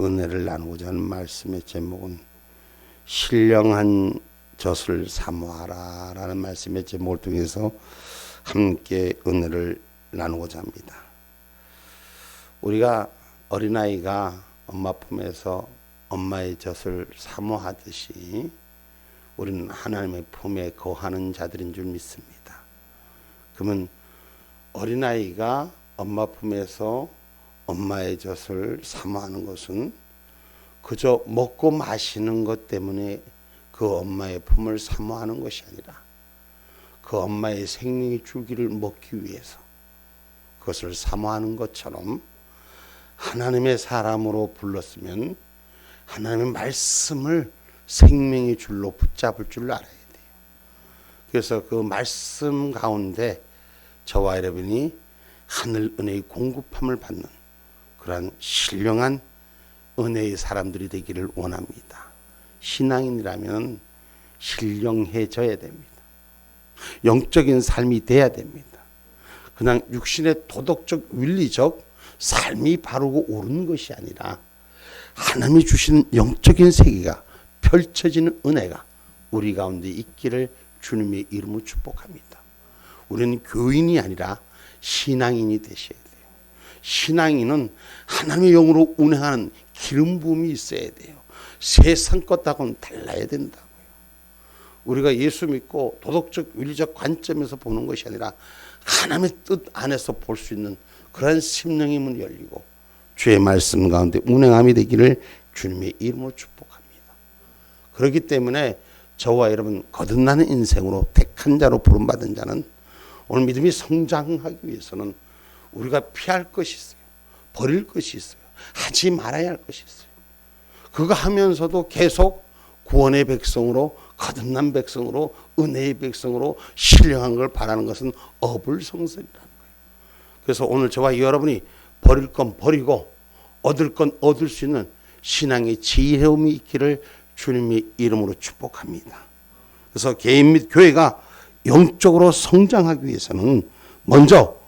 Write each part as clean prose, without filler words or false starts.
은혜를 나누고자 하는 말씀의 제목은 신령한 젖을 사모하라 라는 말씀의 제목을 통해서 함께 은혜를 나누고자 합니다. 우리가 어린아이가 엄마 품에서 엄마의 젖을 사모하듯이 우리는 하나님의 품에 거하는 자들인 줄 믿습니다. 그러면 어린아이가 엄마 품에서 엄마의 젖을 사모하는 것은 그저 먹고 마시는 것 때문에 그 엄마의 품을 사모하는 것이 아니라 그 엄마의 생명의 줄기를 먹기 위해서 그것을 사모하는 것처럼 하나님의 사람으로 불렀으면 하나님의 말씀을 생명의 줄로 붙잡을 줄 알아야 돼요. 그래서 그 말씀 가운데 저와 여러분이 하늘 은혜의 공급함을 받는 그러한 신령한 은혜의 사람들이 되기를 원합니다. 신앙인이라면 신령해져야 됩니다. 영적인 삶이 돼야 됩니다. 그냥 육신의 도덕적 윤리적 삶이 바르고 옳은 것이 아니라 하나님이 주시는 영적인 세계가 펼쳐지는 은혜가 우리 가운데 있기를 주님의 이름으로 축복합니다. 우리는 교인이 아니라 신앙인이 되셔야 돼요. 신앙인은 하나님의 영으로 운행하는 기름 부음이 있어야 돼요. 세상 것하고는 달라야 된다고요. 우리가 예수 믿고 도덕적 윤리적 관점에서 보는 것이 아니라 하나님의 뜻 안에서 볼 수 있는 그런 심령의 문이 열리고 주의 말씀 가운데 운행함이 되기를 주님의 이름으로 축복합니다. 그렇기 때문에 저와 여러분 거듭나는 인생으로 택한 자로 부름받은 자는 오늘 믿음이 성장하기 위해서는 우리가 피할 것이 있어요. 버릴 것이 있어요. 하지 말아야 할 것이 있어요. 그거 하면서도 계속 구원의 백성으로 거듭난 백성으로 은혜의 백성으로 신령한 걸 바라는 것은 어불성설이라는 거예요. 그래서 오늘 저와 여러분이 버릴 건 버리고 얻을 건 얻을 수 있는 신앙의 지혜로움이 있기를 주님의 이름으로 축복합니다. 그래서 개인 및 교회가 영적으로 성장하기 위해서는 먼저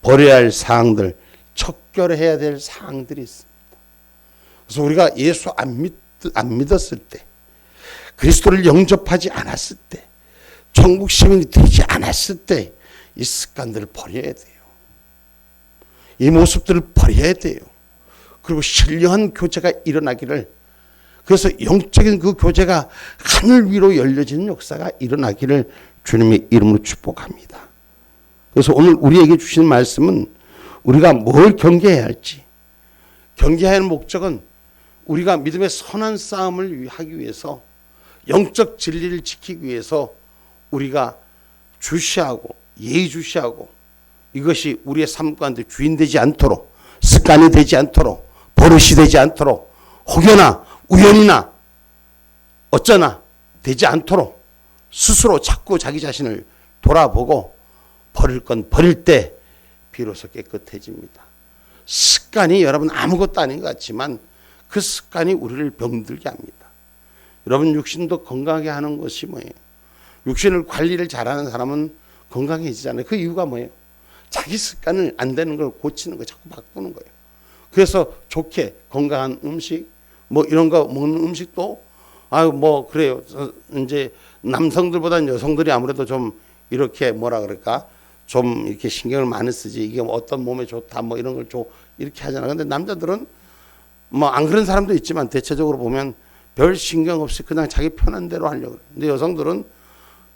버려야 할 사항들, 척결해야 될 사항들이 있습니다. 그래서 우리가 예수 안 믿었을 때, 그리스도를 영접하지 않았을 때, 천국 시민이 되지 않았을 때 이 습관들을 버려야 돼요. 이 모습들을 버려야 돼요. 그리고 신령한 교제가 일어나기를, 그래서 영적인 그 교제가 하늘 위로 열려지는 역사가 일어나기를 주님의 이름으로 축복합니다. 그래서 오늘 우리에게 주신 말씀은 우리가 뭘 경계해야 할지, 경계해야 하는 목적은 우리가 믿음의 선한 싸움을 하기 위해서 영적 진리를 지키기 위해서 우리가 주시하고 예의주시하고 이것이 우리의 삶 가운데 주인되지 않도록, 습관이 되지 않도록, 버릇이 되지 않도록, 혹여나 우연이나 어쩌나 되지 않도록 스스로 자꾸 자기 자신을 돌아보고 버릴 건 버릴 때 비로소 깨끗해집니다. 습관이 여러분 아무것도 아닌 것 같지만 그 습관이 우리를 병들게 합니다. 여러분 육신도 건강하게 하는 것이 뭐예요? 육신을 관리를 잘하는 사람은 건강해지잖아요. 그 이유가 뭐예요? 자기 습관을 안 되는 걸 고치는 거, 자꾸 바꾸는 거예요. 그래서 좋게 건강한 음식 뭐 이런 거 먹는 음식도 그래요. 이제 남성들보다는 여성들이 아무래도 좀 이렇게 뭐라 그럴까? 좀 이렇게 신경을 많이 쓰지. 이게 어떤 몸에 좋다 뭐 이런 걸 이렇게 하잖아요. 근데 남자들은 뭐 안 그런 사람도 있지만 대체적으로 보면 별 신경 없이 그냥 자기 편한 대로 하려고 그래요. 근데 여성들은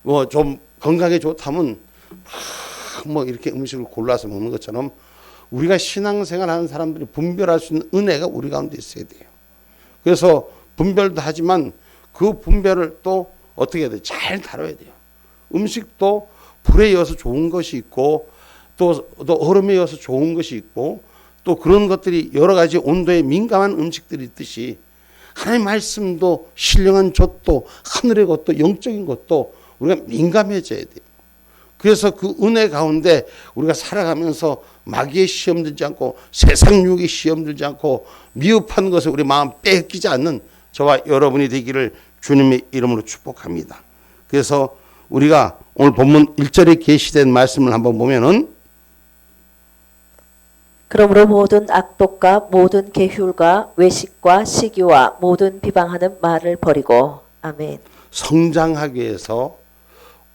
뭐 좀 건강에 좋다면 뭐 이렇게 음식을 골라서 먹는 것처럼 우리가 신앙생활 하는 사람들이 분별할 수 있는 은혜가 우리 가운데 있어야 돼요. 그래서 분별도 하지만 그 분별을 또 어떻게 해야 돼요? 잘 다뤄야 돼요. 음식도 불에 이어서 좋은 것이 있고 또 얼음에 이어서 좋은 것이 있고 또 그런 것들이 여러 가지 온도에 민감한 음식들이 있듯이 하나님의 말씀도 신령한 젖도 하늘의 것도 영적인 것도 우리가 민감해져야 돼요. 그래서 그 은혜 가운데 우리가 살아가면서 마귀의 시험 들지 않고 세상 유혹의 시험 들지 않고 미흡한 것을 우리 마음 뺏기지 않는 저와 여러분이 되기를 주님의 이름으로 축복합니다. 그래서 우리가 오늘 본문 1절에 계시된 말씀을 한번 보면은 그러므로 모든 악독과 모든 계율과 외식과 시기와 모든 비방하는 말을 버리고. 아멘. 성장하기 위해서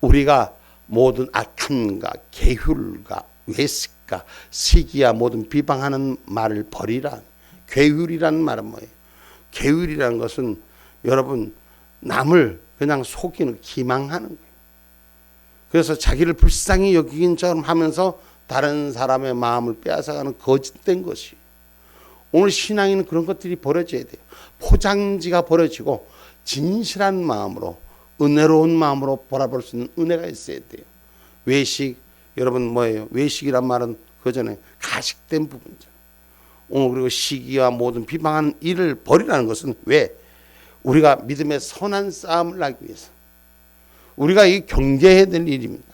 우리가 모든 악함과 계율과 외식과 시기와 모든 비방하는 말을 버리라. 계율이라는 말은 뭐예요? 계율이라는 것은 여러분 남을 그냥 속이는 기망하는 거예요. 그래서 자기를 불쌍히 여기긴 처럼 하면서 다른 사람의 마음을 빼앗아가는 거짓된 것이. 오늘 신앙에는 그런 것들이 벌어져야 돼요. 포장지가 벌어지고 진실한 마음으로 은혜로운 마음으로 바라볼 수 있는 은혜가 있어야 돼요. 외식 여러분 뭐예요? 외식이란 말은 그 전에 가식된 부분이죠. 오늘 그리고 시기와 모든 비방하는 일을 버리라는 것은 왜? 우리가 믿음의 선한 싸움을 하기 위해서. 우리가 이 경계해야 될 일입니다.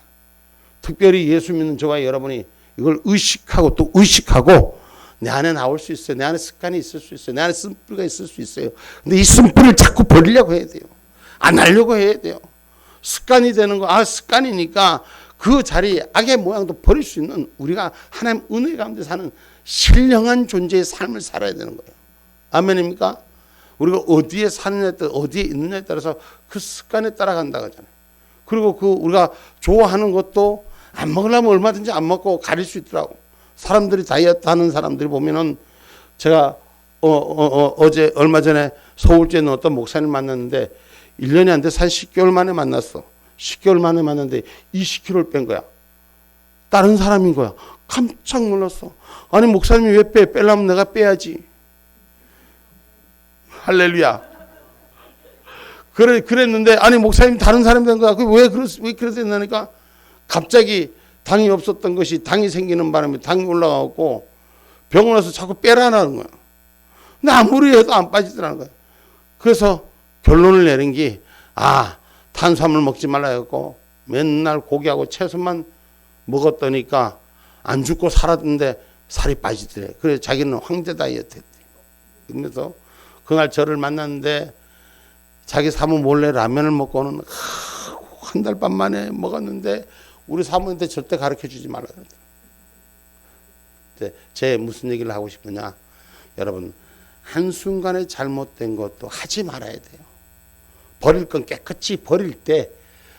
특별히 예수 믿는 저와 여러분이 이걸 의식하고 또 의식하고 내 안에 나올 수 있어요. 내 안에 습관이 있을 수 있어요. 내 안에 쓴뿌리가 있을 수 있어요. 근데 이 쓴뿌리를 자꾸 버리려고 해야 돼요. 안 하려고 해야 돼요. 습관이 되는 거, 습관이니까 그 자리 악의 모양도 버릴 수 있는 우리가 하나님 은혜 가운데 사는 신령한 존재의 삶을 살아야 되는 거예요. 아멘입니까? 우리가 어디에 사느냐에 따라 어디에 있느냐에 따라서 그 습관에 따라간다고 하잖아요. 그리고 그 우리가 좋아하는 것도 안 먹으려면 얼마든지 안 먹고 가릴 수 있더라고. 사람들이 다이어트 하는 사람들이 보면은 제가 어제 얼마 전에 서울주에 있는 어떤 목사님 만났는데 1년이 안 돼서 한 10개월 만에 만났어. 10개월 만에 만났는데 20kg를 뺀 거야. 다른 사람인 거야. 깜짝 놀랐어. 아니 목사님이 왜 빼? 빼려면 내가 빼야지. 할렐루야. 그랬는데 아니 목사님 다른 사람이 된 거야. 왜 그랬냐니까 갑자기 당이 없었던 것이 당이 생기는 바람에 당이 올라가고 병원 와서 자꾸 빼라는 거야. 근데 아무리 해도 안 빠지더라는 거야. 그래서 결론을 내린 게 탄수화물 먹지 말라 했고 맨날 고기하고 채소만 먹었더니까 안 죽고 살았는데 살이 빠지더래. 그래서 자기는 황제 다이어트 했대. 그러면서 그날 저를 만났는데 자기 사모 몰래 라면을 먹고는 한 달 반 만에 먹었는데 우리 사모한테 절대 가르쳐 주지 말라 그랬대. 제 무슨 얘기를 하고 싶으냐. 여러분 한순간에 잘못된 것도 하지 말아야 돼요. 버릴 건 깨끗이 버릴 때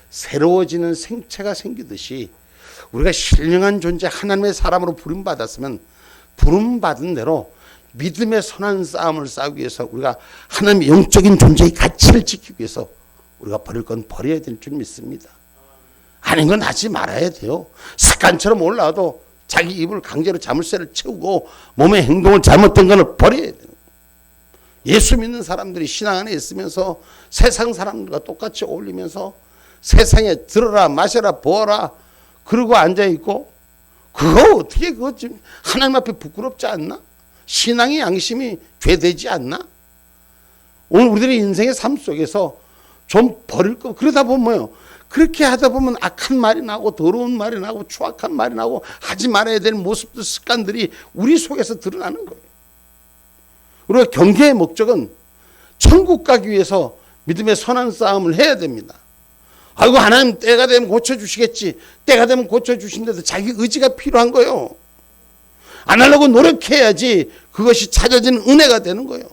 새로워지는 생체가 생기듯이 우리가 신령한 존재 하나님의 사람으로 부름받았으면 부름받은 대로 믿음의 선한 싸움을 싸우기 위해서 우리가 하나님의 영적인 존재의 가치를 지키기 위해서 우리가 버릴 건 버려야 될 줄 믿습니다. 아닌 건 하지 말아야 돼요. 습관처럼 올라와도 자기 입을 강제로 자물쇠를 채우고 몸의 행동을 잘못된 것을 버려야 돼요. 예수 믿는 사람들이 신앙 안에 있으면서 세상 사람들과 똑같이 어울리면서 세상에 들어라 마셔라 보아라 그러고 앉아있고 그거 어떻게 그거 지금 하나님 앞에 부끄럽지 않나? 신앙의 양심이 죄되지 않나? 오늘 우리들의 인생의 삶 속에서 좀 버릴 거 그러다 보면 뭐예요? 그렇게 하다 보면 악한 말이 나고 더러운 말이 나고 추악한 말이 나고 하지 말아야 될 모습들 습관들이 우리 속에서 드러나는 거예요. 우리가 경계의 목적은 천국 가기 위해서 믿음의 선한 싸움을 해야 됩니다. 아이고 하나님 때가 되면 고쳐주시겠지. 때가 되면 고쳐주신데도 자기 의지가 필요한 거예요. 안 하려고 노력해야지 그것이 찾아지는 은혜가 되는 거예요.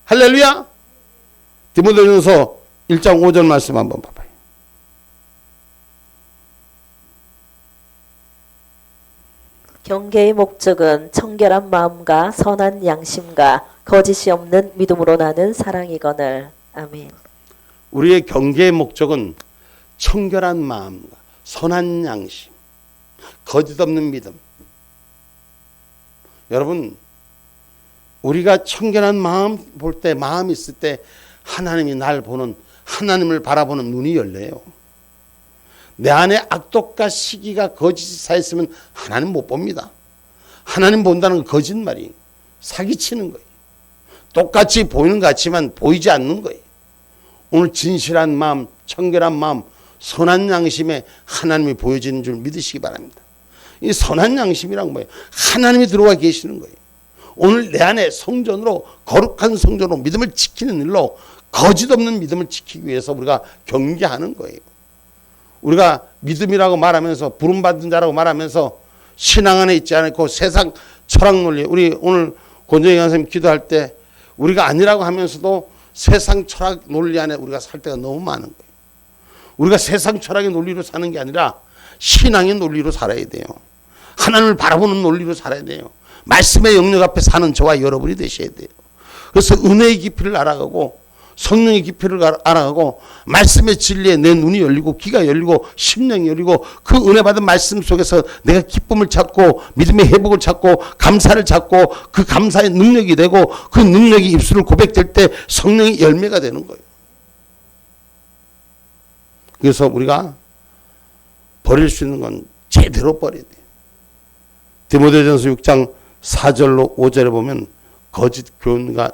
할렐루야. 디모데전서 1장 5절 말씀 한번 봐봐요. 경계의 목적은 청결한 마음과 선한 양심과 거짓이 없는 믿음으로 나는 사랑이거늘. 아멘. 우리의 경계의 목적은 청결한 마음과 선한 양심, 거짓 없는 믿음. 여러분 우리가 청결한 마음 볼 때 마음이 있을 때 하나님이 날 보는 하나님을 바라보는 눈이 열려요. 내 안에 악독과 시기가 거짓이 쌓였으면 하나님 못 봅니다. 하나님 본다는 건 거짓말이 사기치는 거예요. 똑같이 보이는 것 같지만 보이지 않는 거예요. 오늘 진실한 마음, 청결한 마음, 선한 양심에 하나님이 보여지는 줄 믿으시기 바랍니다. 이 선한 양심이란 뭐예요? 하나님이 들어와 계시는 거예요. 오늘 내 안에 성전으로 거룩한 성전으로 믿음을 지키는 일로 거짓 없는 믿음을 지키기 위해서 우리가 경계하는 거예요. 우리가 믿음이라고 말하면서 부름받은 자라고 말하면서 신앙 안에 있지 않고 세상 철학 논리. 우리 오늘 권정희 선생님 기도할 때 우리가 아니라고 하면서도 세상 철학 논리 안에 우리가 살 때가 너무 많은 거예요. 우리가 세상 철학의 논리로 사는 게 아니라 신앙의 논리로 살아야 돼요. 하나님을 바라보는 논리로 살아야 돼요. 말씀의 영역 앞에 사는 저와 여러분이 되셔야 돼요. 그래서 은혜의 깊이를 알아가고 성령의 깊이를 알아가고 말씀의 진리에 내 눈이 열리고 귀가 열리고 심령이 열리고 그 은혜 받은 말씀 속에서 내가 기쁨을 찾고 믿음의 회복을 찾고 감사를 찾고 그 감사의 능력이 되고 그 능력이 입술을 고백될 때 성령의 열매가 되는 거예요. 그래서 우리가 버릴 수 있는 건 제대로 버려야 돼요. 디모데전서 6장 4절로 5절에 보면 거짓 교훈과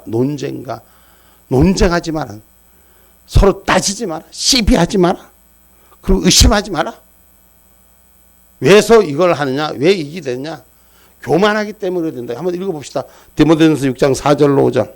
논쟁하지 마라. 서로 따지지 마라. 시비하지 마라. 그리고 의심하지 마라. 왜서 이걸 하느냐? 왜 이게 되느냐? 교만하기 때문에 된다. 한번 읽어봅시다. 디모데전서 6장 4절로 5절.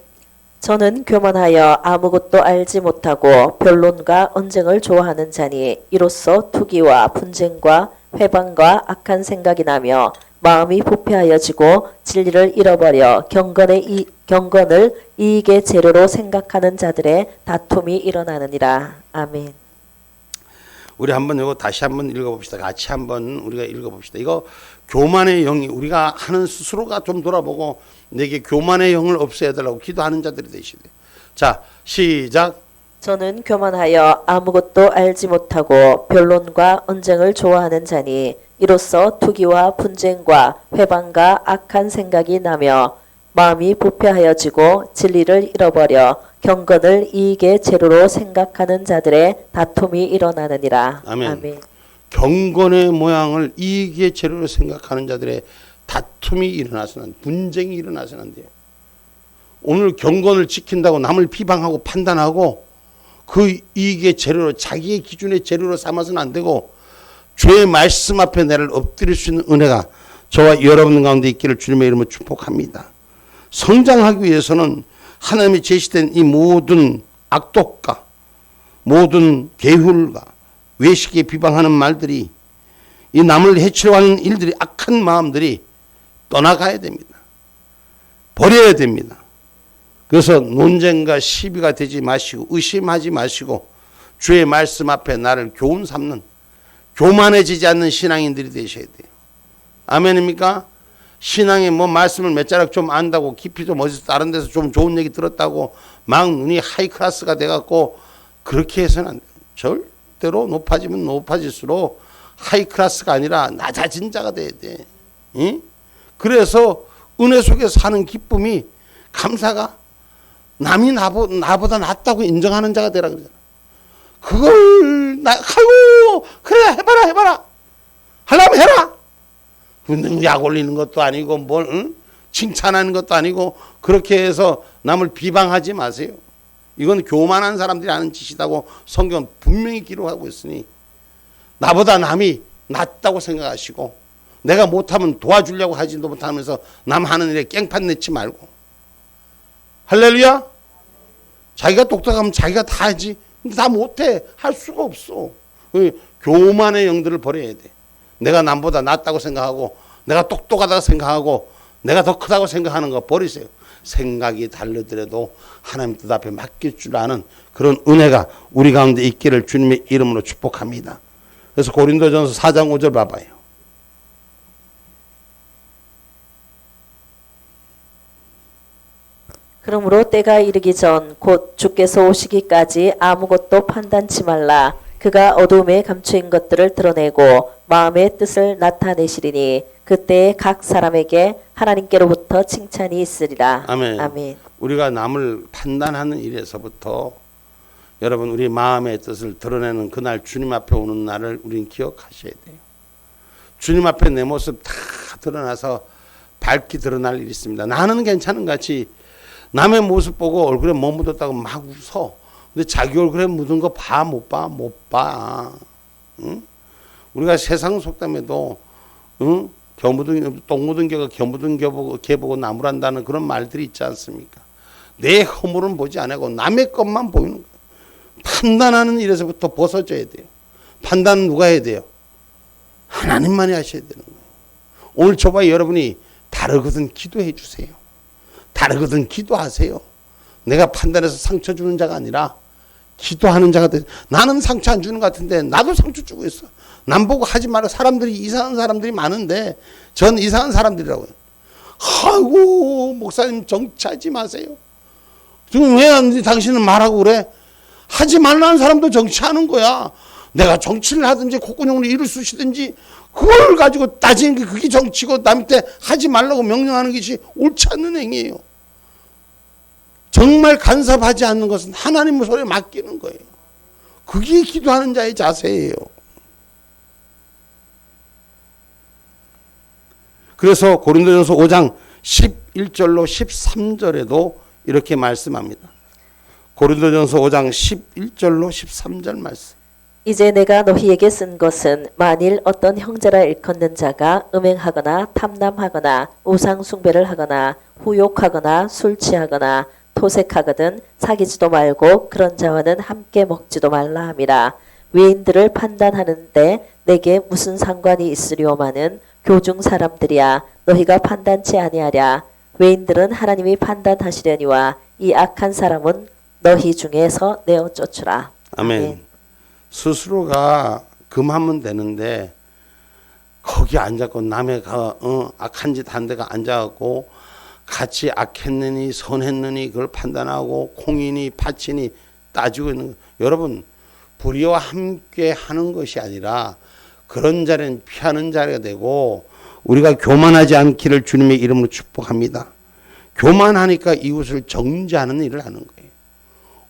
저는 교만하여 아무것도 알지 못하고 변론과 언쟁을 좋아하는 자니 이로써 투기와 분쟁과 회방과 악한 생각이 나며 마음이 부패하여지고 진리를 잃어버려 경건을 이익의 재료로 생각하는 자들의 다툼이 일어나느니라. 아멘. 우리 한번 이거 다시 한번 읽어봅시다. 같이 한번 우리가 읽어봅시다. 이거 교만의 영이 우리가 하는 스스로가 좀 돌아보고 내게 교만의 영을 없애야 되라고 기도하는 자들이 되시대. 자, 시작. 저는 교만하여 아무것도 알지 못하고 변론과 언쟁을 좋아하는 자니 이로써 투기와 분쟁과 회방과 악한 생각이 나며 마음이 부패하여지고 진리를 잃어버려 경건을 이익의 재료로 생각하는 자들의 다툼이 일어나느니라. 아멘. 경건의 모양을 이익의 재료로 생각하는 자들의 다툼이 일어나서는 분쟁이 일어나서는 안 돼요. 오늘 경건을 지킨다고 남을 비방하고 판단하고 그 이익의 재료로 자기의 기준의 재료로 삼아서는 안 되고 주의 말씀 앞에 나를 엎드릴 수 있는 은혜가 저와 여러분 가운데 있기를 주님의 이름으로 축복합니다. 성장하기 위해서는 하나님이 제시된 이 모든 악독과 모든 계율과 외식에 비방하는 말들이 이 남을 해치려 하는 일들이 악한 마음들이 떠나가야 됩니다. 버려야 됩니다. 그래서 논쟁과 시비가 되지 마시고 의심하지 마시고 주의 말씀 앞에 나를 교훈 삼는 교만해지지 않는 신앙인들이 되셔야 돼요. 아멘입니까? 신앙에 뭐 말씀을 몇 자락 좀 안다고 깊이 좀 어디서 다른 데서 좀 좋은 얘기 들었다고 막 눈이 하이클래스가 돼갖고 그렇게 해서는 안 돼요. 절대로 높아지면 높아질수록 하이클래스가 아니라 낮아진 자가 돼야 돼. 응? 그래서 은혜 속에 사는 기쁨이 감사가 남이 나보다 낫다고 인정하는 자가 되라 그러잖아. 그걸 아이고 그래 해봐라 하려면 해라. 근데 약 올리는 것도 아니고 뭘 응? 칭찬하는 것도 아니고 그렇게 해서 남을 비방하지 마세요. 이건 교만한 사람들이 하는 짓이라고 성경은 분명히 기록하고 있으니 나보다 남이 낫다고 생각하시고 내가 못하면 도와주려고 하지도 못하면서 남 하는 일에 깽판 내지 말고 할렐루야. 자기가 똑똑하면 자기가 다 하지. 근데 다 못해. 할 수가 없어. 교만의 영들을 버려야 돼. 내가 남보다 낫다고 생각하고 내가 똑똑하다고 생각하고 내가 더 크다고 생각하는 거 버리세요. 생각이 다르더라도 하나님 뜻 앞에 맡길 줄 아는 그런 은혜가 우리 가운데 있기를 주님의 이름으로 축복합니다. 그래서 고린도전서 4장 5절 봐봐요. 그러므로 때가 이르기 전 곧 주께서 오시기까지 아무것도 판단치 말라. 그가 어둠에 감추인 것들을 드러내고 마음의 뜻을 나타내시리니 그때에 각 사람에게 하나님께로부터 칭찬이 있으리라. 아멘. 아멘. 우리가 남을 판단하는 일에서부터 여러분 우리 마음의 뜻을 드러내는 그날 주님 앞에 오는 날을 우리는 기억하셔야 돼요. 주님 앞에 내 모습 다 드러나서 밝게 드러날 일이 있습니다. 나는 괜찮은 같이 남의 모습 보고 얼굴에 뭐 묻었다고 막 웃어. 근데 자기 얼굴에 묻은 거 봐? 못 봐? 못 봐. 응? 우리가 세상 속담에도 응? 똥 묻은 개가 겨 묻은 개 보고 나무란다는 그런 말들이 있지 않습니까? 내 허물은 보지 않고 남의 것만 보이는 거예요. 판단하는 일에서부터 벗어져야 돼요. 판단은 누가 해야 돼요? 하나님만이 하셔야 되는 거예요. 오늘 저와 여러분이 다르거든 기도해 주세요. 다르거든 기도하세요. 내가 판단해서 상처 주는 자가 아니라 기도하는 자가 돼. 나는 상처 안 주는 것 같은데 나도 상처 주고 있어. 남 보고 하지 마라. 사람들이 이상한 사람들이 많은데 전 이상한 사람들이라고요. 아이고 목사님 정치하지 마세요. 지금 왜 당신은 말하고 그래? 하지 말라는 사람도 정치하는 거야. 내가 정치를 하든지 콧구녕으로 일을 쑤시든지 그걸 가지고 따지는 게 그게 정치고 남한테 하지 말라고 명령하는 것이 옳지 않는 행위예요. 정말 간섭하지 않는 것은 하나님 손에 맡기는 거예요. 그게 기도하는 자의 자세예요. 그래서 고린도전서 5장 11절로 13절에도 이렇게 말씀합니다. 고린도전서 5장 11절로 13절 말씀. 이제 내가 너희에게 쓴 것은 만일 어떤 형제라 일컫는 자가 음행하거나 탐남하거나 우상 숭배를 하거나 후욕하거나 술 취하거나 토색하거든 사귀지도 말고 그런 자와는 함께 먹지도 말라 함이라. 외인들을 판단하는데 내게 무슨 상관이 있으리오마는 교중 사람들이야 너희가 판단치 아니하랴. 외인들은 하나님이 판단하시려니와 이 악한 사람은 너희 중에서 내어 쫓으라. 아멘. 스스로가 금하면 되는데 거기 앉았고 남의 악한 짓 한 데가 앉아갖고 같이 악했느니 선했느니 그걸 판단하고 콩이니 파치니 따지고 있는 거. 여러분 불의와 함께 하는 것이 아니라 그런 자리는 피하는 자리가 되고 우리가 교만하지 않기를 주님의 이름으로 축복합니다. 교만하니까 이웃을 정죄하는 일을 하는 거예요.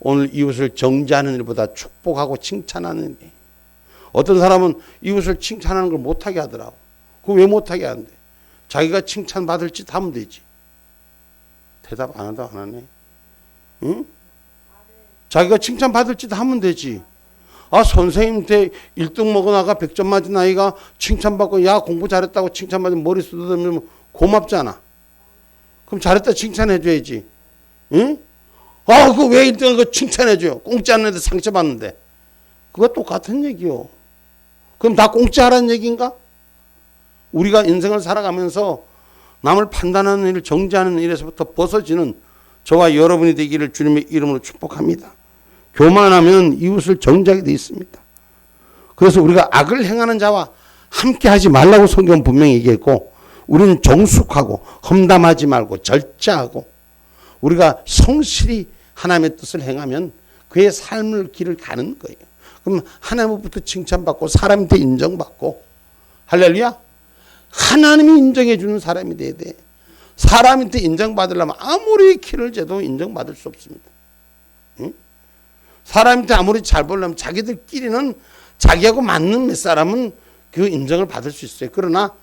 오늘 이웃을 정죄하는 일보다 축복하고 칭찬하는 일. 어떤 사람은 이웃을 칭찬하는 걸 못하게 하더라고. 그거 왜 못하게 하는데? 자기가 칭찬받을 짓 하면 되지. 대답 안 한다 안 하네. 응? 자기가 칭찬받을 짓 하면 되지. 아 선생님한테 1등 먹어나가 100점 맞은 아이가 칭찬받고 야 공부 잘했다고 칭찬받으면 머리 쓰다듬으면 고맙잖아. 그럼 잘했다 칭찬해줘야지. 응? 아 그거 왜 1등한 거 칭찬해줘요. 공짜 하는데 상처받는데. 그거 똑같은 얘기요. 그럼 다 공짜라는 얘기인가? 우리가 인생을 살아가면서 남을 판단하는 일, 정죄하는 일에서부터 벗어지는 저와 여러분이 되기를 주님의 이름으로 축복합니다. 교만하면 이웃을 정죄하게 되어 있습니다. 그래서 우리가 악을 행하는 자와 함께 하지 말라고 성경은 분명히 얘기했고 우리는 정숙하고 험담하지 말고 절제하고 우리가 성실히 하나님의 뜻을 행하면 그의 삶을 길을 가는 거예요. 그럼 하나님부터 칭찬받고 사람한테 인정받고 할렐루야. 하나님이 인정해 주는 사람이 돼야 돼. 사람한테 인정받으려면 아무리 키를 재도 인정받을 수 없습니다. 응? 사람한테 아무리 잘 보려면 자기들끼리는 자기하고 맞는 몇 사람은 그 인정을 받을 수 있어요. 그러나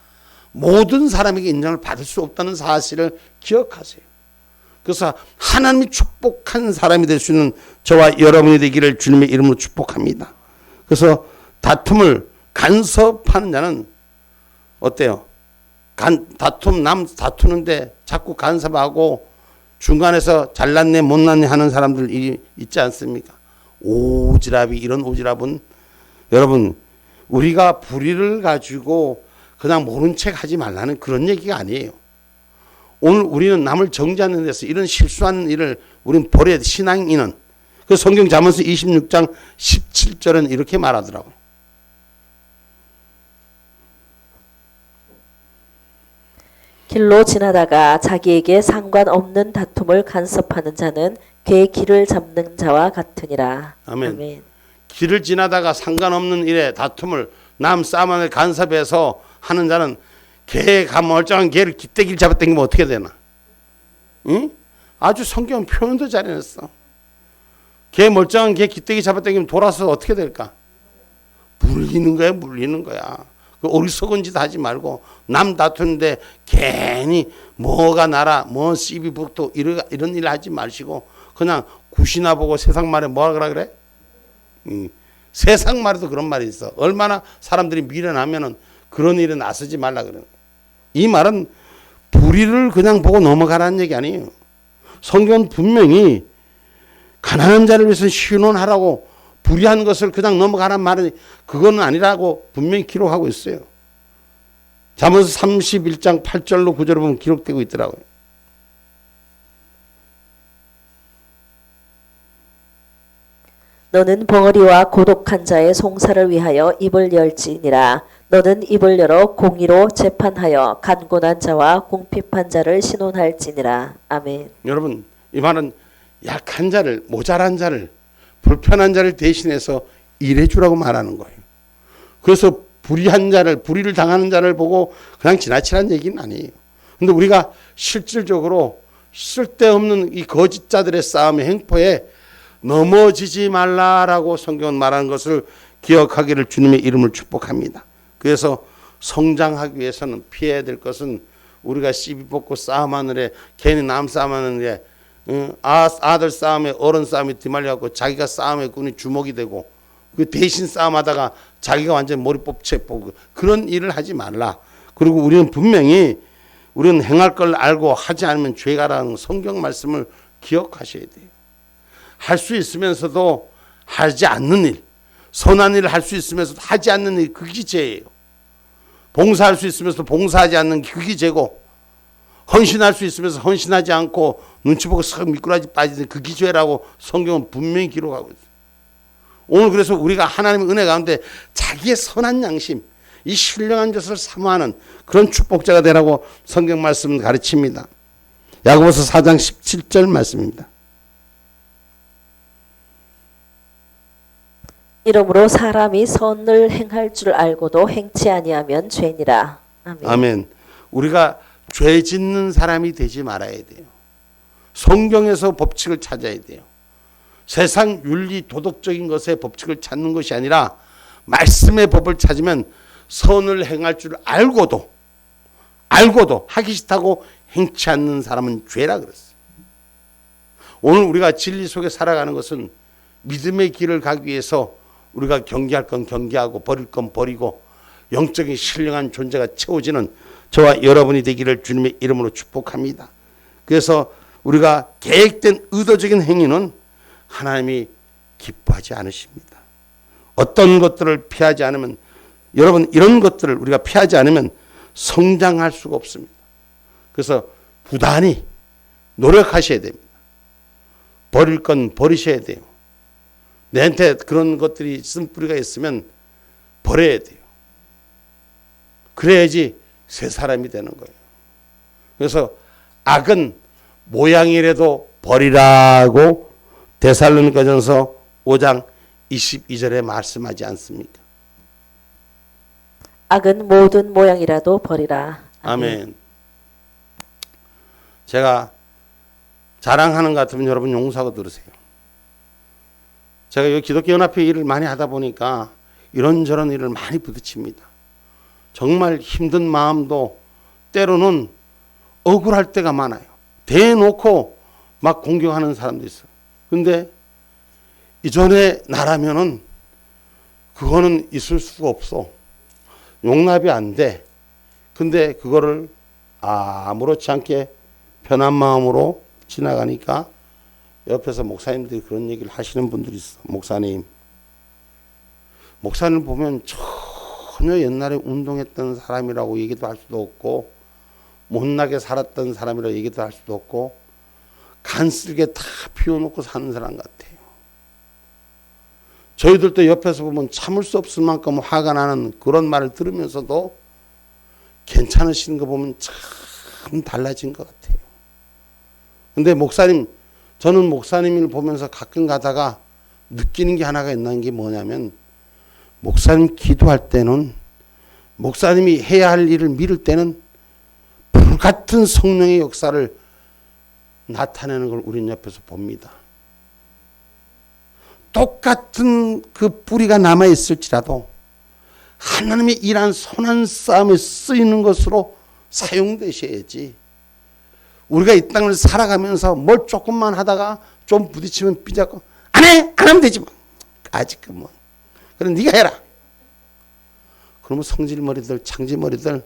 모든 사람에게 인정을 받을 수 없다는 사실을 기억하세요. 그래서 하나님이 축복한 사람이 될 수 있는 저와 여러분이 되기를 주님의 이름으로 축복합니다. 그래서 다툼을 간섭하는 자는 어때요? 남 다투는데 자꾸 간섭하고 중간에서 잘났네 못났네 하는 사람들 있지 않습니까? 오지랖이 이런 오지랖은 여러분 우리가 불의를 가지고 그냥 모른 척 하지 말라는 그런 얘기가 아니에요. 오늘 우리는 남을 정죄하는 데서 이런 실수하는 일을 우리는 버려야 돼. 신앙인은. 그 성경 잠언서 26장 17절은 이렇게 말하더라고요. 길로 지나다가 자기에게 상관없는 다툼을 간섭하는 자는 그의 길을 잡는 자와 같으니라. 아멘. 아멘. 길을 지나다가 상관없는 일에 다툼을 남 싸움을 간섭해서 하는 자는 개가 멀쩡한 개를 기대기를 잡아당기면 어떻게 되나? 응? 아주 성경 표현도 잘해냈어. 개 멀쩡한 개 기대기 잡아당기면 돌아서 어떻게 될까? 물리는 거야, 물리는 거야. 그 어리석은 짓 하지 말고 남 다투는데 괜히 뭐가 나라, 뭐 씨비 북도 이런 일 하지 마시고 그냥 굿이나 보고 세상 말에 뭐라 그래? 세상 말에도 그런 말이 있어. 얼마나 사람들이 미련하면은 그런 일에 나서지 말라 그러는 거야. 이 말은 불의를 그냥 보고 넘어가라는 얘기 아니에요. 성경은 분명히 가난한 자를 위해서 신원하라고 불의한 것을 그냥 넘어가라는 말은 그거는 아니라고 분명히 기록하고 있어요. 잠언서 31장 8절로 9절을 보면 기록되고 있더라고요. 너는 벙어리와 고독한 자의 송사를 위하여 입을 열지니라. 너는 입을 열어 공의로 재판하여 간곤한 자와 궁핍한 자를 신원할지니라. 아멘. 여러분, 이 말은 약한 자를, 모자란 자를, 불편한 자를 대신해서 일해주라고 말하는 거예요. 그래서 불의한 자를, 불의를 당하는 자를 보고 그냥 지나치라는 얘기는 아니에요. 근데 우리가 실질적으로 쓸데없는 이 거짓자들의 싸움의 행포에 넘어지지 말라라고 성경은 말하는 것을 기억하기를 주님의 이름을 축복합니다. 그래서 성장하기 위해서는 피해야 될 것은 우리가 시비 뽑고 싸움하느래 괜히 남 싸움하느래 아들 싸움에 어른 싸움에 뒤말려갖고 자기가 싸움에 군이 주목이 되고 그 대신 싸움하다가 자기가 완전 머리 뽑고 그런 일을 하지 말라. 그리고 우리는 분명히 우리는 행할 걸 알고 하지 않으면 죄가라는 성경 말씀을 기억하셔야 돼요. 할 수 있으면서도 하지 않는 일, 선한 일을 할 수 있으면서도 하지 않는 일, 그게 죄예요. 봉사할 수 있으면서도 봉사하지 않는 그게 죄고, 헌신할 수 있으면서 헌신하지 않고 눈치 보고 썩 미꾸라지 빠지는 그게 죄라고 성경은 분명히 기록하고 있어요. 오늘 그래서 우리가 하나님의 은혜 가운데 자기의 선한 양심, 이 신령한 것을 사모하는 그런 축복자가 되라고 성경 말씀은 가르칩니다. 야고보서 4장 17절 말씀입니다. 이러므로 사람이 선을 행할 줄 알고도 행치 아니하면 죄니라. 아멘. 아멘. 우리가 죄 짓는 사람이 되지 말아야 돼요. 성경에서 법칙을 찾아야 돼요. 세상 윤리 도덕적인 것의 법칙을 찾는 것이 아니라 말씀의 법을 찾으면 선을 행할 줄 알고도 하기 싫다고 행치 않는 사람은 죄라 그랬어요. 오늘 우리가 진리 속에 살아가는 것은 믿음의 길을 가기 위해서 우리가 경계할 건 경계하고 버릴 건 버리고 영적인 신령한 존재가 채워지는 저와 여러분이 되기를 주님의 이름으로 축복합니다. 그래서 우리가 계획된 의도적인 행위는 하나님이 기뻐하지 않으십니다. 어떤 것들을 피하지 않으면, 여러분 이런 것들을 우리가 피하지 않으면 성장할 수가 없습니다. 그래서 부단히 노력하셔야 됩니다. 버릴 건 버리셔야 돼요. 내한테 그런 것들이 쓴뿌리가 있으면 버려야 돼요. 그래야지 새 사람이 되는 거예요. 그래서 악은 모양이라도 버리라고 데살로니가전서 5장 22절에 말씀하지 않습니까? 악은 모든 모양이라도 버리라. 아멘. 제가 자랑하는 것 같으면 여러분 용서하고 들으세요. 제가 여기 기독교 연합회 일을 많이 하다 보니까 이런저런 일을 많이 부딪힙니다. 정말 힘든 마음도 때로는 억울할 때가 많아요. 대놓고 막 공격하는 사람도 있어요. 근데 이전에 나라면은 그거는 있을 수가 없어. 용납이 안 돼. 근데 그거를 아무렇지 않게 편한 마음으로 지나가니까 옆에서 목사님들이 그런 얘기를 하시는 분들이 있어. 목사님 보면 전혀 옛날에 운동했던 사람이라고 얘기도 할 수도 없고 못나게 살았던 사람이라고 얘기도 할 수도 없고 간쓸게 다 피워놓고 사는 사람 같아요. 저희들도 옆에서 보면 참을 수 없을 만큼 화가 나는 그런 말을 들으면서도 괜찮으신 거 보면 참 달라진 것 같아요. 근데 저는 목사님을 보면서 가끔 가다가 느끼는 게 하나가 있는 게 뭐냐면, 목사님 기도할 때는, 목사님이 해야 할 일을 미룰 때는 불같은 성령의 역사를 나타내는 걸 우리는 옆에서 봅니다. 똑같은 그 뿌리가 남아있을지라도 하나님의 일한 선한 싸움에 쓰이는 것으로 사용되셔야지, 우리가 이 땅을 살아가면서 뭘 조금만 하다가 좀 부딪히면 삐졌고 안 하면 되지 뭐. 아직은 뭐. 그럼 네가 해라. 그러면 성질머리들, 창질머리들,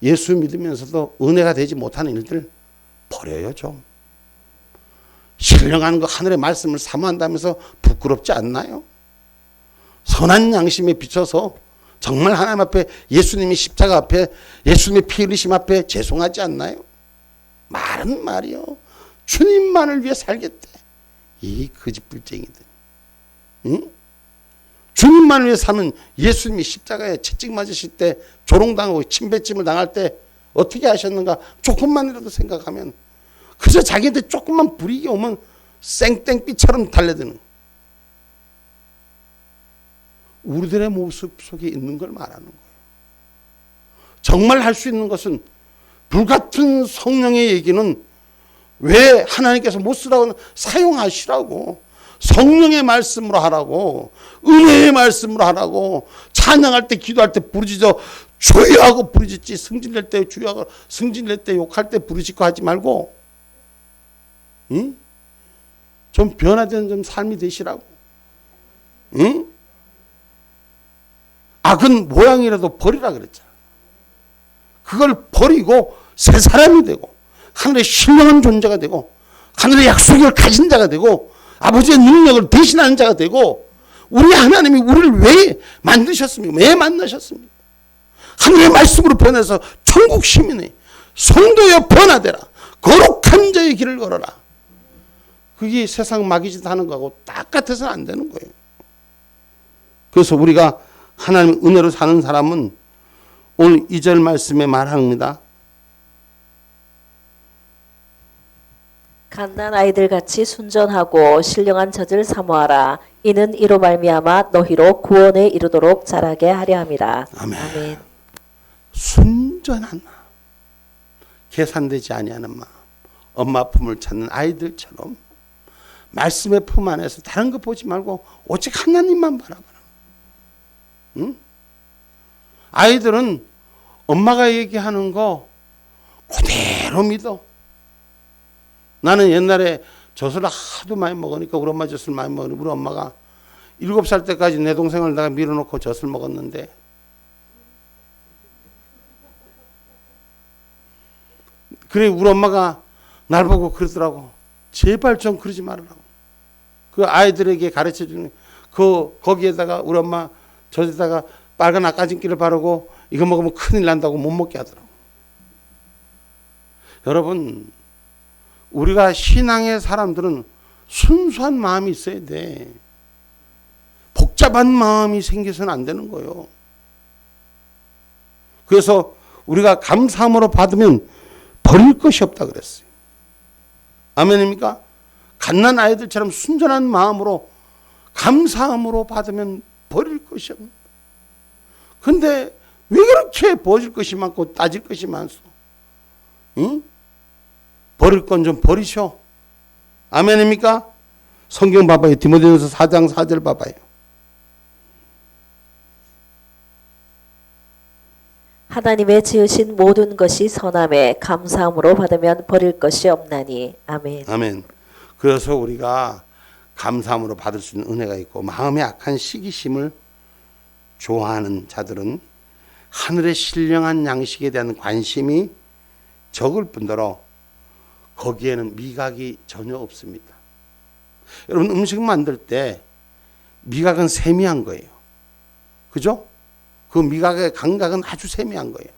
예수 믿으면서도 은혜가 되지 못하는 일들 버려요 좀. 신령한 그 하늘의 말씀을 사모한다면서 부끄럽지 않나요? 선한 양심에 비춰서 정말 하나님 앞에 예수님이 십자가 앞에 예수님의 피 흘리심 앞에 죄송하지 않나요? 말은 말이요. 주님만을 위해 살겠대. 이 거짓불쟁이들. 응? 주님만을 위해 사면 예수님이 십자가에 채찍 맞으실 때 조롱당하고 침뱉짐을 당할 때 어떻게 하셨는가 조금만이라도 생각하면 그저 자기한테 조금만 불이익이 오면 생땡빛처럼 달려드는 우리들의 모습 속에 있는 걸 말하는 거예요. 정말 할 수 있는 것은 불같은 성령의 얘기는 왜 하나님께서 못 쓰라고 사용하시라고 성령의 말씀으로 하라고 은혜의 말씀으로 하라고 찬양할 때 기도할 때 부르짖어 주여 하고 부르짖지 승진될 때 주여 하고 승진될 때 욕할 때 부르짖고 하지 말고 응? 좀 변화된 좀 삶이 되시라고 응? 악은 모양이라도 버리라 그랬잖아. 그걸 버리고 새 사람이 되고 하늘의 신령한 존재가 되고 하늘의 약속을 가진 자가 되고 아버지의 능력을 대신하는 자가 되고 우리 하나님이 우리를 왜 만드셨습니까? 왜 만나셨습니까? 하늘의 말씀으로 변해서 천국 시민이 성도여 변화되라. 거룩한 자의 길을 걸어라. 그게 세상 마귀짓 하는 거하고 똑같아서는 안 되는 거예요. 그래서 우리가 하나님의 은혜로 사는 사람은 오늘 2절 말씀에 말합니다. 갓난 아이들 같이 순전하고 신령한 젖을 사모하라. 이는 이로 말미암아 너희로 구원에 이르도록 자라게 하려 함이라. 아멘. 아멘. 순전한 마음, 계산되지 아니하는 마음, 엄마 품을 찾는 아이들처럼 말씀의 품 안에서 다른 거 보지 말고 오직 하나님만 바라봐라. 응? 아이들은 엄마가 얘기하는 거 그대로 믿어. 나는 옛날에 젖을 하도 많이 먹으니까 우리 엄마 젖을 많이 먹으니까 우리 엄마가 7살 때까지 내 동생을 내가 밀어놓고 젖을 먹었는데 그래 우리 엄마가 날 보고 그러더라고. 제발 좀 그러지 말라고. 그 아이들에게 가르쳐주는 거기에다가 우리 엄마 젖에다가 빨간 아까진기를 바르고 이거 먹으면 큰일 난다고 못 먹게 하더라고. 여러분 우리가 신앙의 사람들은 순수한 마음이 있어야 돼. 복잡한 마음이 생겨서는 안 되는 거예요. 그래서 우리가 감사함으로 받으면 버릴 것이 없다 그랬어요. 아멘입니까? 갓난 아이들처럼 순전한 마음으로 감사함으로 받으면 버릴 것이 없는. 근데 왜 그렇게 버릴 것이 많고 따질 것이 많소? 응? 버릴 건 좀 버리셔. 아멘입니까? 성경 봐봐요. 디모데후서 4장 4절 봐봐요. 하나님의 지으신 모든 것이 선함에 감사함으로 받으면 버릴 것이 없나니. 아멘. 아멘. 그래서 우리가 감사함으로 받을 수 있는 은혜가 있고 마음의 악한 시기심을 좋아하는 자들은 하늘의 신령한 양식에 대한 관심이 적을 뿐더러 거기에는 미각이 전혀 없습니다. 여러분 음식 만들 때 미각은 세미한 거예요. 그죠? 그 미각의 감각은 아주 세미한 거예요.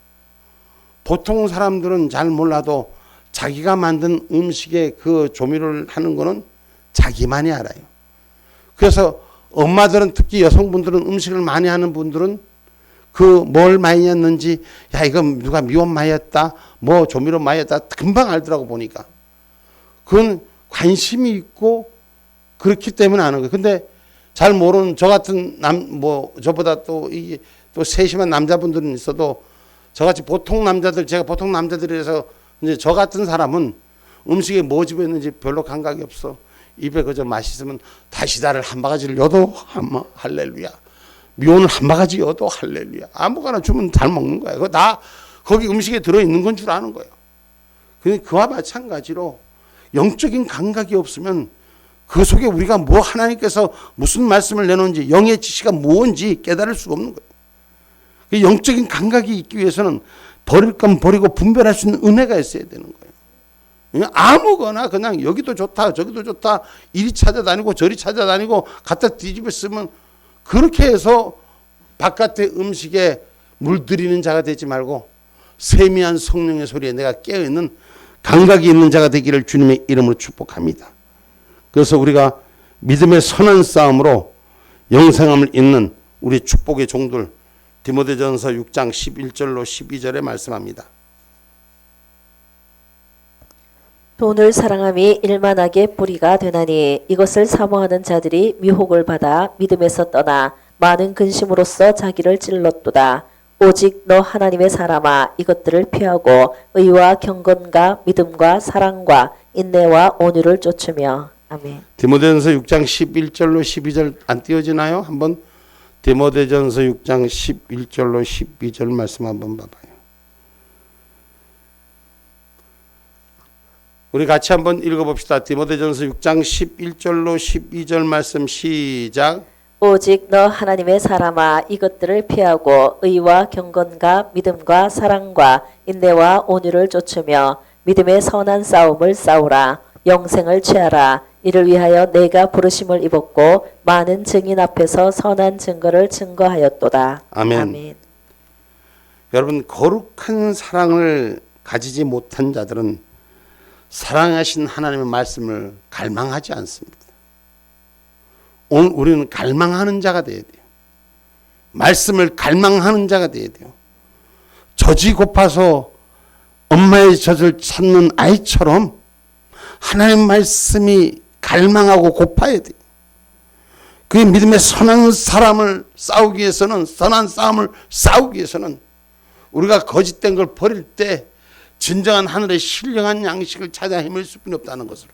보통 사람들은 잘 몰라도 자기가 만든 음식에 그 조미료를 하는 거는 자기만이 알아요. 그래서 엄마들은 특히 여성분들은 음식을 많이 하는 분들은 그 뭘 많이 했는지 야 이거 누가 미원 많이 했다 뭐 조미료 많이 했다 금방 알더라고 보니까. 그건 관심이 있고 그렇기 때문에 아는 거예요. 근데 잘 모르는 저 같은 저보다 또 세심한 남자분들은 있어도 저같이 보통 남자들 제가 보통 남자들이라서 이제 저 같은 사람은 음식에 뭐 집어있는지 별로 감각이 없어. 입에 그저 맛있으면 다시다를 한 바가지를 여도 할렐루야. 미온을 한 바가지 여도 할렐루야. 아무거나 주면 잘 먹는 거야. 그거 다 거기 음식에 들어있는 건 줄 아는 거예요. 근데 그와 마찬가지로 영적인 감각이 없으면 그 속에 우리가 뭐 하나님께서 무슨 말씀을 내놓은지 영의 지시가 뭔지 깨달을 수가 없는 거예요. 그 영적인 감각이 있기 위해서는 버릴 건 버리고 분별할 수 있는 은혜가 있어야 되는 거예요. 그냥 아무거나 그냥 여기도 좋다 저기도 좋다 이리 찾아다니고 저리 찾아다니고 갖다 뒤집어 쓰면 그렇게 해서 바깥의 음식에 물들이는 자가 되지 말고 세미한 성령의 소리에 내가 깨어있는 감각이 있는 자가 되기를 주님의 이름으로 축복합니다. 그래서 우리가 믿음의 선한 싸움으로 영생함을 잇는 우리 축복의 종들, 디모데전서 6장 11절로 12절에 말씀합니다. 돈을 사랑함이 일만하게 뿌리가 되나니 이것을 사모하는 자들이 미혹을 받아 믿음에서 떠나 많은 근심으로써 자기를 찔렀도다. 오직 너 하나님의 사람아 이것들을 피하고 의와 경건과 믿음과 사랑과 인내와 온유를 쫓으며. 아멘. 디모데전서 6장 11절로 12절 안 띄워지나요? 한번 디모데전서 6장 11절로 12절 말씀 한번 봐봐요. 우리 같이 한번 읽어봅시다. 디모데전서 6장 11절로 12절 말씀 시작. 오직 너 하나님의 사람아 이것들을 피하고 의와 경건과 믿음과 사랑과 인내와 온유를 쫓으며 믿음의 선한 싸움을 싸우라. 영생을 취하라. 이를 위하여 내가 부르심을 입었고 많은 증인 앞에서 선한 증거를 증거하였도다. 아멘. 여러분, 거룩한 사랑을 가지지 못한 자들은 사랑하신 하나님의 말씀을 갈망하지 않습니다. 오늘 우리는 갈망하는 자가 되어야 돼요. 말씀을 갈망하는 자가 되어야 돼요. 젖이 고파서 엄마의 젖을 찾는 아이처럼 하나님의 말씀이 갈망하고 고파야 돼요. 그 믿음의 선한 사람을 싸우기 위해서는, 선한 싸움을 싸우기 위해서는 우리가 거짓된 걸 버릴 때 진정한 하늘의 신령한 양식을 찾아 헤맬 수뿐이 없다는 것을,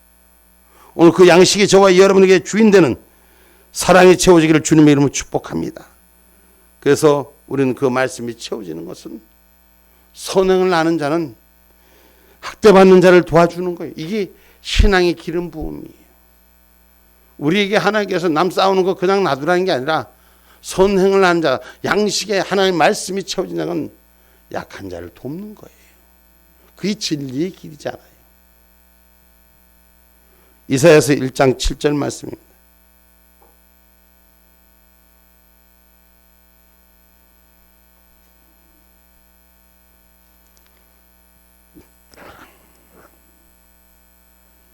오늘 그 양식이 저와 여러분에게 주인되는 사랑이 채워지기를 주님의 이름으로 축복합니다. 그래서 우리는 그 말씀이 채워지는 것은 선행을 아는 자는 학대받는 자를 도와주는 거예요. 이게 신앙의 기름 부음이에요. 우리에게 하나님께서 남 싸우는 거 그냥 놔두라는 게 아니라 선행을 아는 자, 양식에 하나님의 말씀이 채워진 자는 약한 자를 돕는 거예요. 그게 진리의 길이잖아요. 이사야서 1장 7절 말씀입니다.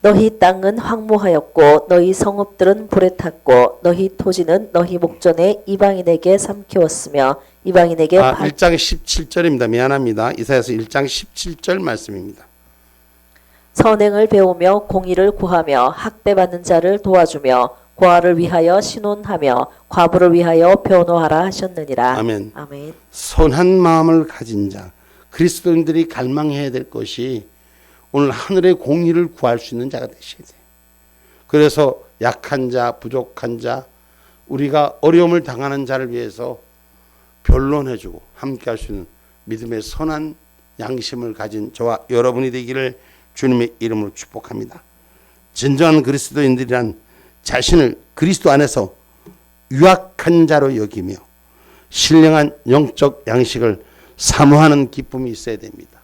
너희 땅은 황무하였고 너희 성읍들은 불에 탔고 너희 토지는 너희 목전에 이방인에게 삼키웠으며 이방인에게 1장 17절입니다. 미안합니다. 이사야서 1장 17절 말씀입니다. 선행을 배우며 공의를 구하며 학대받는 자를 도와주며 고아를 위하여 신원하며 과부를 위하여 변호하라 하셨느니라. 아멘. 아멘. 선한 마음을 가진 자, 그리스도인들이 갈망해야 될 것이 오늘 하늘의 공의를 구할 수 있는 자가 되셔야 돼요. 그래서 약한 자, 부족한 자, 우리가 어려움을 당하는 자를 위해서 변론해주고 함께 할 수 있는 믿음의 선한 양심을 가진 저와 여러분이 되기를 주님의 이름으로 축복합니다. 진정한 그리스도인들이란 자신을 그리스도 안에서 유약한 자로 여기며 신령한 영적 양식을 사모하는 기쁨이 있어야 됩니다.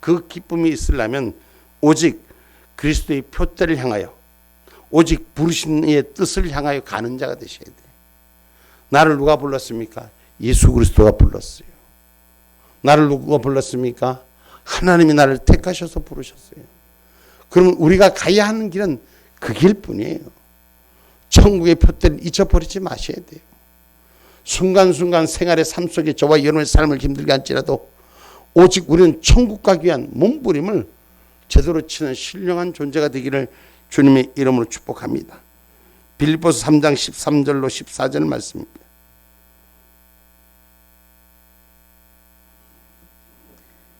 그 기쁨이 있으려면 오직 그리스도의 표대를 향하여, 오직 부르신 이의 뜻을 향하여 가는 자가 되셔야 돼요. 나를 누가 불렀습니까? 예수 그리스도가 불렀어요. 나를 누가 불렀습니까? 하나님이 나를 택하셔서 부르셨어요. 그럼 우리가 가야 하는 길은 그 길뿐이에요. 천국의 표대를 잊어버리지 마셔야 돼요. 순간순간 생활의 삶 속에 저와 여러분의 삶을 힘들게 할지라도 오직 우리는 천국 가기 위한 몸부림을 제대로 치는 신령한 존재가 되기를 주님의 이름으로 축복합니다. 빌립보서 3장 13절로 14절 말씀입니다.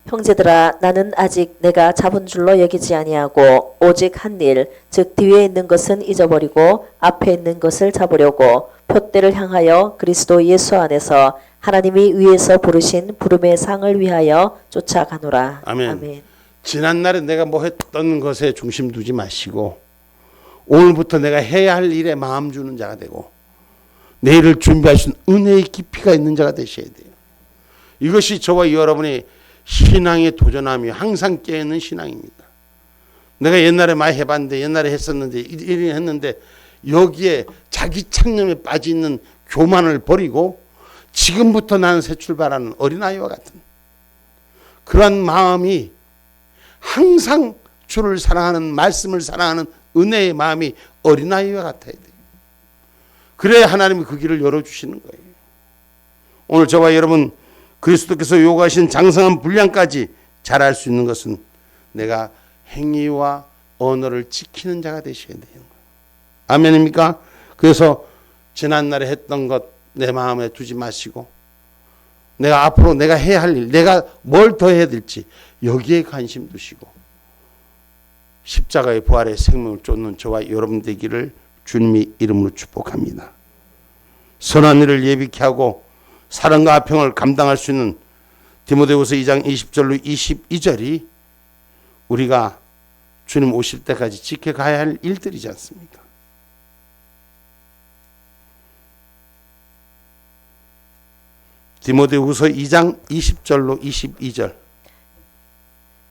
형제들아 나는 아직 내가 잡은 줄로 여기지 아니하고 오직 한 일, 즉 뒤에 있는 것은 잊어버리고 앞에 있는 것을 잡으려고 표대를 향하여 그리스도 예수 안에서 하나님이 위에서 부르신 부름의 상을 위하여 쫓아가노라. 아멘. 아멘. 지난날에 내가 뭐 했던 것에 중심 두지 마시고 오늘부터 내가 해야 할 일에 마음 주는 자가 되고 내일을 준비하신 은혜의 깊이가 있는 자가 되셔야 돼요. 이것이 저와 여러분의 신앙에 도전하며 항상 깨어있는 신앙입니다. 내가 옛날에 많이 해봤는데, 옛날에 했었는데, 이리 했는데 여기에 자기 창념에 빠져 있는 교만을 버리고 지금부터 나는 새 출발하는 어린아이와 같은 그러한 마음이 항상 주를 사랑하는, 말씀을 사랑하는 은혜의 마음이 어린아이와 같아야 돼요. 그래야 하나님이 그 길을 열어주시는 거예요. 오늘 저와 여러분 그리스도께서 요구하신 장성한 분량까지 잘할 수 있는 것은 내가 행위와 언어를 지키는 자가 되셔야 되는 거예요. 아멘입니까? 그래서 지난날에 했던 것 내 마음에 두지 마시고 내가 앞으로 내가 해야 할 일, 내가 뭘 더 해야 될지 여기에 관심 두시고 십자가의 부활의 생명을 쫓는 저와 여러분 되기를 주님의 이름으로 축복합니다. 선한 일을 예비케 하고 사랑과 화평을 감당할 수 있는 디모데후서 2장 20절로 22절이 우리가 주님 오실 때까지 지켜가야 할 일들이지 않습니까? 디모데후서 2장 20절로 22절.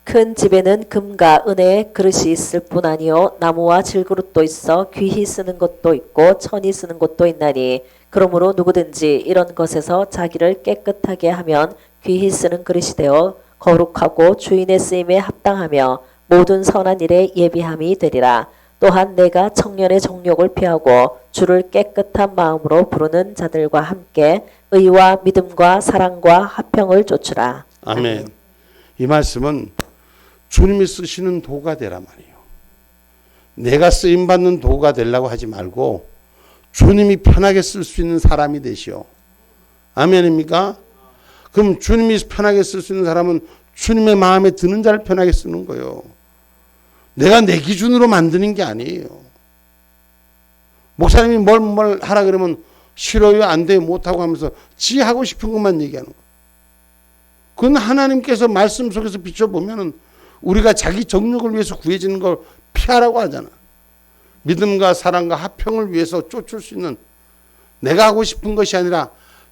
큰 집에는 금과 은혜의 그릇이 있을 뿐 아니요 나무와 질그릇도 있어 귀히 쓰는 것도 있고 천히 쓰는 것도 있나니 그러므로 누구든지 이런 것에서 자기를 깨끗하게 하면 귀히 쓰는 그릇이 되어 거룩하고 주인의 쓰임에 합당하며 모든 선한 일에 예비함이 되리라. 또한 내가 청년의 정욕을 피하고 주를 깨끗한 마음으로 부르는 자들과 함께 의와 믿음과 사랑과 화평을 좇으라. 아멘. 이 말씀은 주님이 쓰시는 도가 되라 말이에요. 내가 쓰임받는 도가 되려고 하지 말고 주님이 편하게 쓸 수 있는 사람이 되시오. 아멘입니까? 그럼 주님이 편하게 쓸 수 있는 사람은 주님의 마음에 드는 자를 편하게 쓰는 거예요. 내가 내 기준으로 만드는 게 아니에요. 목사님이 뭘 하라 그러면 싫어요, 안 돼요, 못하고 하면서 지 하고 싶은 것만 얘기하는 거예요. 그건 하나님께서 말씀 속에서 비춰보면은 우리가 자기 정욕을 위해서 구해지는 걸 피하라고 하잖아. 믿음과 사랑과 화평을 위해서 쫓을 수 있는 내가 하고 싶은 것이 아니라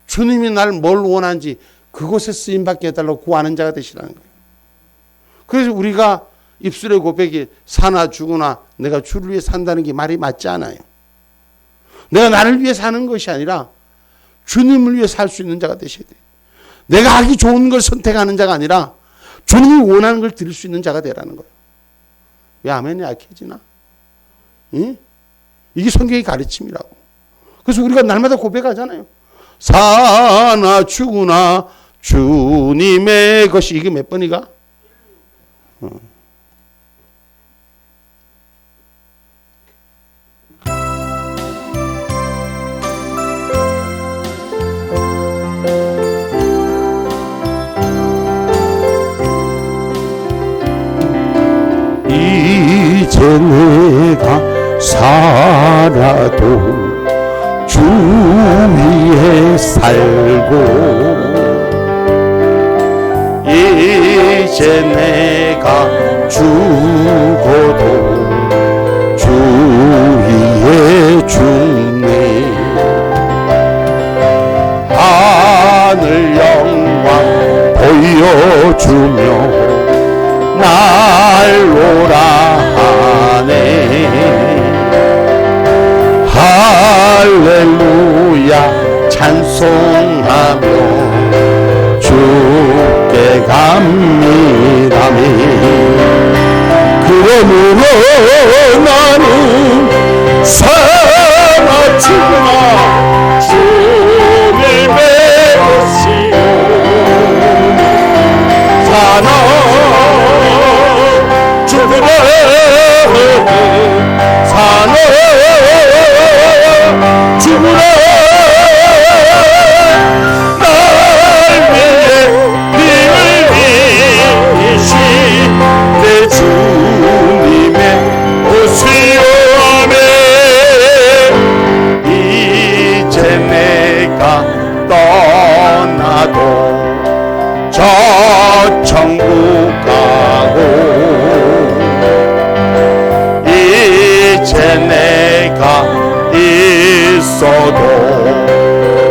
주님이 날 뭘 원하는지 그곳에 쓰임받게 해달라고 구하는 자가 되시라는 거예요. 그래서 우리가 입술의 고백이 사나 죽으나 내가 주를 위해 산다는 게 말이 맞지 않아요. 내가 나를 위해 사는 것이 아니라 주님을 위해 살 수 있는 자가 되셔야 돼요. 내가 하기 좋은 걸 선택하는 자가 아니라 주님이 원하는 걸 드릴 수 있는 자가 되라는 거예요. 왜 아멘이 약해지나? 응? 이게 성경의 가르침이라고. 그래서 우리가 날마다 고백하잖아요. 사나 죽으나 주님의 것이 이게 몇 번이가? 이제 내가 살아도 주 위에 살고 이제 내가 죽어도 주 위에 죽네. 하늘 영광 보여주며 날로라 하네. 할렐루야 찬송하며 주께 감미라니. 그러므로 나는 살았지만 주님의 것이요 사나 죽으라 사나 죽으라 날 위해 님을 위시 내 주님의 옷이요 아멘. 이제 내가 떠나도 저 천국 가고 이제 내가 있어도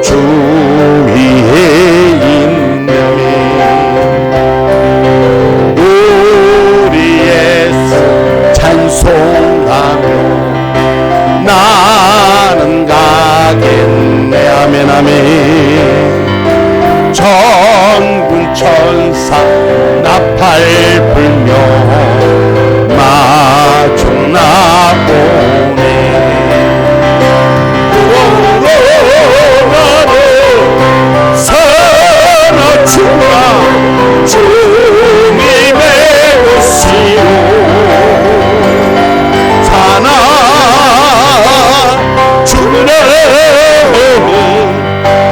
주 위에 있느니. 우리 예수 찬송하며 나는 가겠네. 아멘 아멘. 천군 천사 나팔 불며 마중 나오네. 나는 살아 주라 주님의 옷이요 사나 주는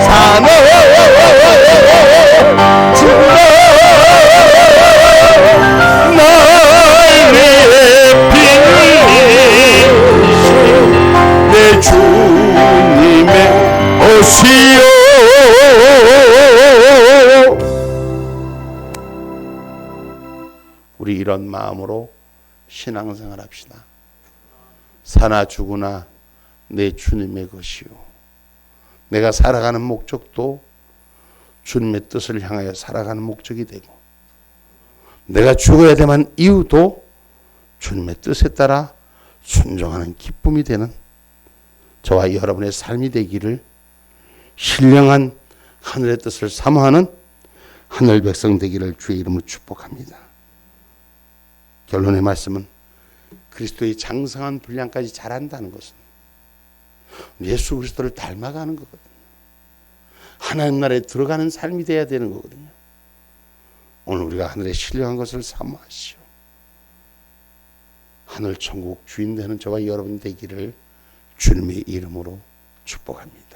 사나 주는 날 위해 빛이신 내 주님의 옷이요. 우리 이런 마음으로 신앙생활 합시다. 사나 죽으나 내 주님의 것이요. 내가 살아가는 목적도 주님의 뜻을 향하여 살아가는 목적이 되고, 내가 죽어야 되는 이유도 주님의 뜻에 따라 순종하는 기쁨이 되는 저와 여러분의 삶이 되기를, 신령한 하늘의 뜻을 사모하는 하늘 백성 되기를 주의 이름으로 축복합니다. 결론의 말씀은 그리스도의 장성한 분량까지 자란다는 것은 예수 그리스도를 닮아가는 거거든요. 하나님 나라에 들어가는 삶이 돼야 되는 거거든요. 오늘 우리가 하늘의 신령한 것을 사모하시오. 하늘 천국 주인 되는 저와 여러분 되기를 주님의 이름으로 축복합니다.